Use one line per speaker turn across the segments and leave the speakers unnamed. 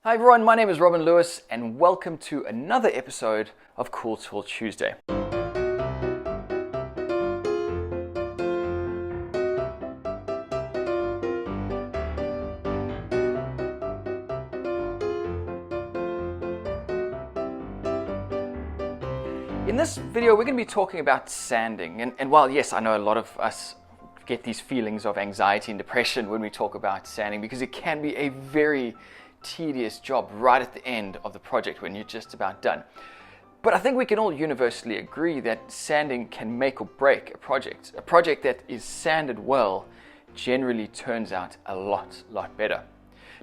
Hi everyone, my name is Robin Lewis and welcome to another episode of Cool Tool Tuesday. In this video we're going to be talking about sanding and while yes, I know a lot of us get these feelings of anxiety and depression when we talk about sanding because it can be a very tedious job right at the end of the project when you're just about done. But I think we can all universally agree that sanding can make or break a project. A project that is sanded well generally turns out a lot better.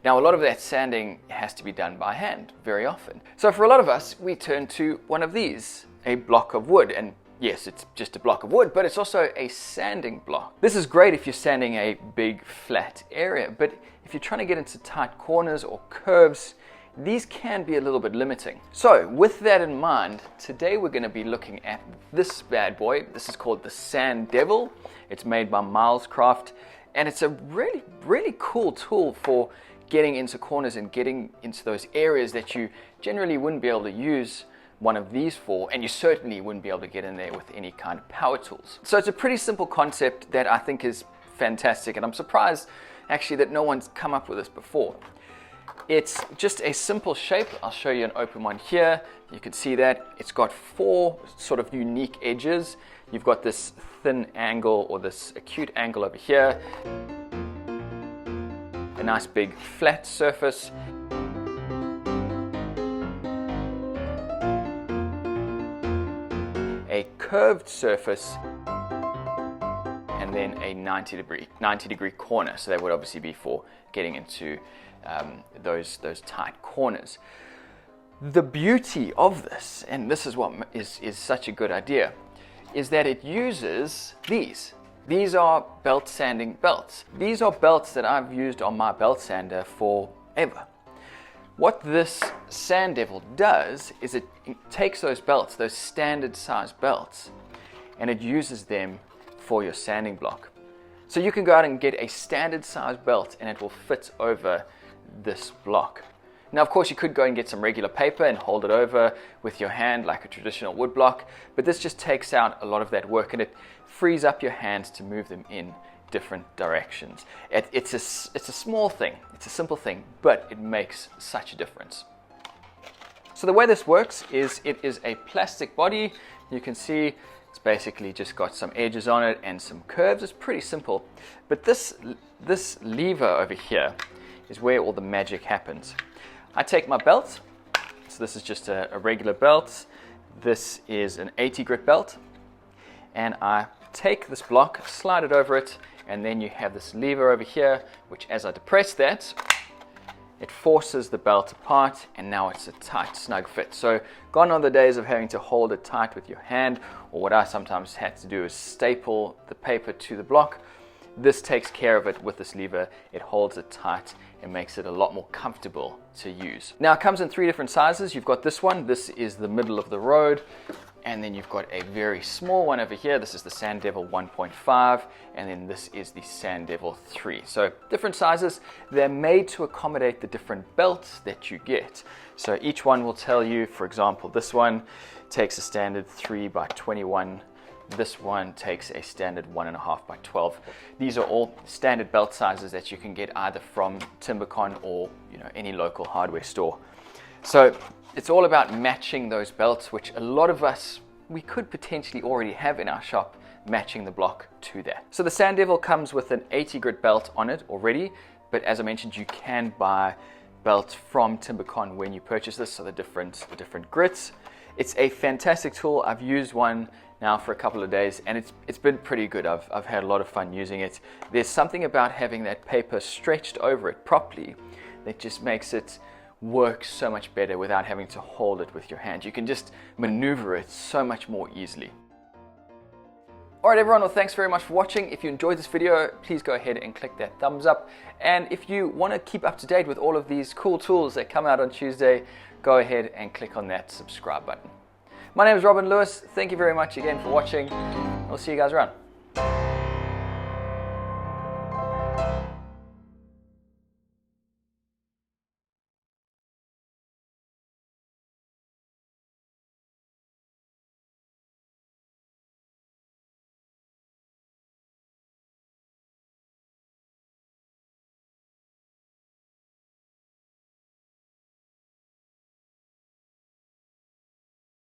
Now a lot of that sanding has to be done by hand very often. So for a lot of us we turn to one of these, a block of wood, and yes, it's just a block of wood, but it's also a sanding block. This is great if you're sanding a big flat area, but if you're trying to get into tight corners or curves, these can be a little bit limiting. So with that in mind, today we're going to be looking at this bad boy. This is called the Sand Devil. It's made by Milescraft, and it's a really cool tool for getting into corners and getting into those areas that you generally wouldn't be able to use one of these for, and you certainly wouldn't be able to get in there with any kind of power tools. So it's a pretty simple concept that I think is fantastic, and I'm surprised actually that no one's come up with this before. It's just a simple shape. I'll show you an open one here. You can see that it's got four sort of unique edges. You've got this thin angle or this acute angle over here, a nice big flat surface, a curved surface, and then a 90 degree corner. So that would obviously be for getting into those tight corners. The beauty of this, and this is what is such a good idea, is that it uses these. These are belt sanding belts. These are belts that I've used on my belt sander forever. What this Sand Devil does is it takes those belts, those standard size belts, and it uses them for your sanding block. So you can go out and get a standard size belt and it will fit over this block. Now of course you could go and get some regular paper and hold it over with your hand like a traditional wood block, but this just takes out a lot of that work and it frees up your hands to move them in different directions. It's a small thing, it's a simple thing, but it makes such a difference. So the way this works is it is a plastic body. You can see it's basically just got some edges on it and some curves. It's pretty simple, but this lever over here is where all the magic happens. I take my belt, so this is just a regular belt. This is an 80 grit belt, and I take this block, slide it over it, and then you have this lever over here, which as I depress that, it forces the belt apart, and now it's a tight, snug fit. So gone are the days of having to hold it tight with your hand, or what I sometimes had to do is staple the paper to the block. This takes care of it with this lever. It holds it tight and makes it a lot more comfortable to use. Now it comes in three different sizes. You've got this one. This is the middle of the road. And then you've got a very small one over here. This is the Sand Devil 1.5, and then this is the Sand Devil 3. So different sizes. They're made to accommodate the different belts that you get. So each one will tell you, for example, this one takes a standard 3 by 21. This one takes a standard 1.5 by 12. These are all standard belt sizes that you can get either from TimberCon or any local hardware store. So it's all about matching those belts, which a lot of us, we could potentially already have in our shop, matching the block to that. So the Sand Devil comes with an 80 grit belt on it already, but as I mentioned, you can buy belts from TimberCon when you purchase this, so the different grits. It's a fantastic tool. I've used one now for a couple of days, and it's been pretty good. I've had a lot of fun using it. There's something about having that paper stretched over it properly that just makes it work so much better without having to hold it with your hand. You can just maneuver it so much more easily. Alright everyone, well thanks very much for watching. If you enjoyed this video, please go ahead and click that thumbs up. And if you want to keep up to date with all of these cool tools that come out on Tuesday, go ahead and click on that subscribe button. My name is Robin Lewis. Thank you very much again for watching. I'll see you guys around.